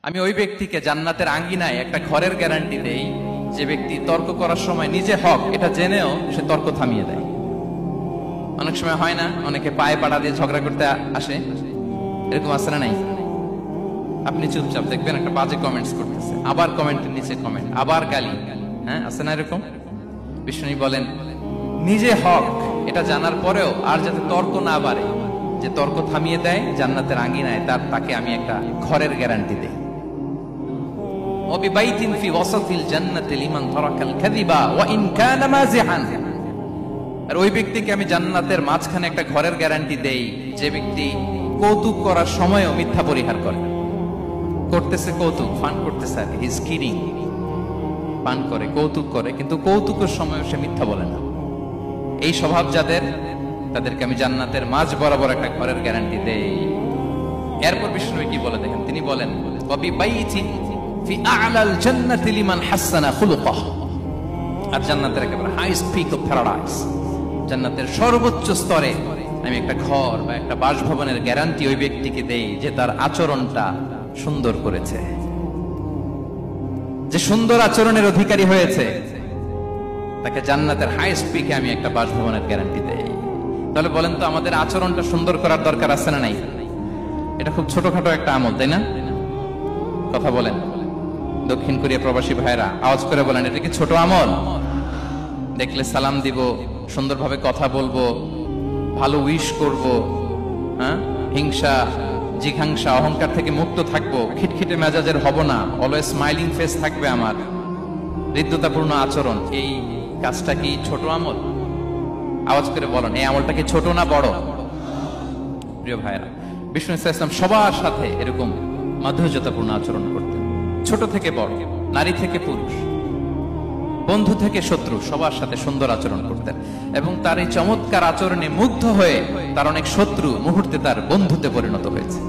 আমি ওই ব্যক্তিকে জান্নাতের আঙ্গিনায় একটা ঘরের গ্যারান্টি দেই যে ব্যক্তি তর্ক করার সময় নিজে হক এটা জেনেও সে তর্ক থামিয়ে দেয়। অনেক সময় হয় না, অনেকে পায়ে পাড়া দিয়ে ঝগড়া করতে আসে, এরকম আছে না নাই? আপনি চুপচাপ দেখবেন একটা বাজে কমেন্টস করতেছে, আবার কমেন্টের নিচে কমেন্ট, আবার গালি, হ্যাঁ আছে না এরকম? বিষ্ণু বলেন নিজে হক এটা জানার পরেও আর যাতে তর্ক না বাড়ে, যে তর্ক থামিয়ে দেয় জান্নাতের আঙ্গিনায় তাকে আমি একটা ঘরের গ্যারান্টি দেই। ওয়াবিবাইতিন ফি ওয়াসাতিল জান্নাতি লিমান তারাকাল কাযিবা ওয়া ইন কানা মাযিহান। আর ওই ব্যক্তিকে আমি জান্নাতের মাঝখানে একটা ঘরের গ্যারান্টি দেই যে ব্যক্তি কৌতুক করার সময়ও মিথ্যা পরিহার করে। করতেছে কৌতুক, ফান করতেছে আর হি ইজ কিডিং, পান করে কৌতুক করে, কিন্তু কৌতুকের সময়ও সে মিথ্যা বলে না। এই স্বভাব যাদের, তাদেরকে আমি জান্নাতের মাঝ বরাবর একটা ঘরের গ্যারান্টি দেই। এরপর বিষ্ণু কি বলে দেখেন, তিনি বলেন ওয়াবিবাইতিন ফি আ'লাল জান্নাতি লিমান হাসানা খুলুকাহু। আর জান্নাতের একেবারে হাইস্ট পিক অফ প্যারাডাইস, জান্নাতের সর্বোচ্চ স্তরে আমি একটা ঘর বা একটা বাসভবনের গ্যারান্টি ওই ব্যক্তিকে দেই যে তার আচরণটা সুন্দর করেছে, যে সুন্দর আচরণের অধিকারী হয়েছে, তাকে জান্নাতের হাইস্ট পিকে আমি একটা বাসভবনের গ্যারান্টি দেই। তাহলে বলেন তো আমাদের আচরণটা সুন্দর করার দরকার আছে না নাই? এটা খুব ছোটখাটো একটা আমল, তাই না? কথা বলেন দক্ষিণ কোরিয়া প্রবাসী ভাইরা, আওয়াজ করে বলেন এটা কি ছোট আমল? দেখলে সালাম দিব, সুন্দরভাবে কথা বলবো, ভালো উইশ করব, হ্যাঁ, হিংসা জিঘাংসা অহংকার থেকে মুক্ত থাকবো, খিটখিটে মেজাজের হব না, অলওয়েজ স্মাইলিং ফেস থাকবে আমার, হৃদ্যতাপূর্ণ আচরণ। এই কাজটা কি ছোট আমল? আওয়াজ করে বলেন এই আমলটা কি ছোট না বড়? প্রিয় ভাইরা, বিষ্ণু ইসলাম সবার সাথে এরকম মাধুর্যতাপূর্ণ আচরণ করতেন, ছোট থেকে বড়, নারী থেকে পুরুষ, বন্ধু থেকে শত্রু, সবার সাথে সুন্দর আচরণ করতেন। এবং তার এই চমৎকার আচরণে মুগ্ধ হয়ে তার অনেক শত্রু মুহূর্তে তার বন্ধুতে পরিণত হয়েছে।